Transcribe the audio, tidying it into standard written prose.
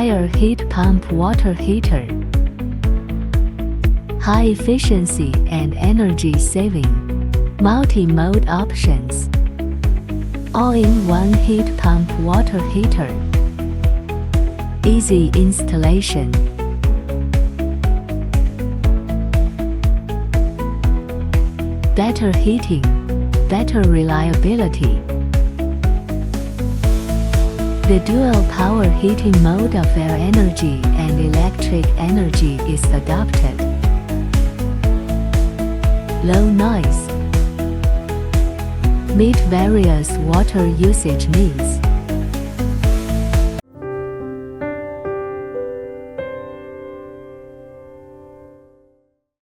Fire heat pump water heater. High efficiency and energy saving. Multi-mode options. All-in-one heat pump water heater. Easy installation. Better heating, better reliability. The dual power heating mode of air energy and electric energy is adopted. Low noise. Meet various water usage needs.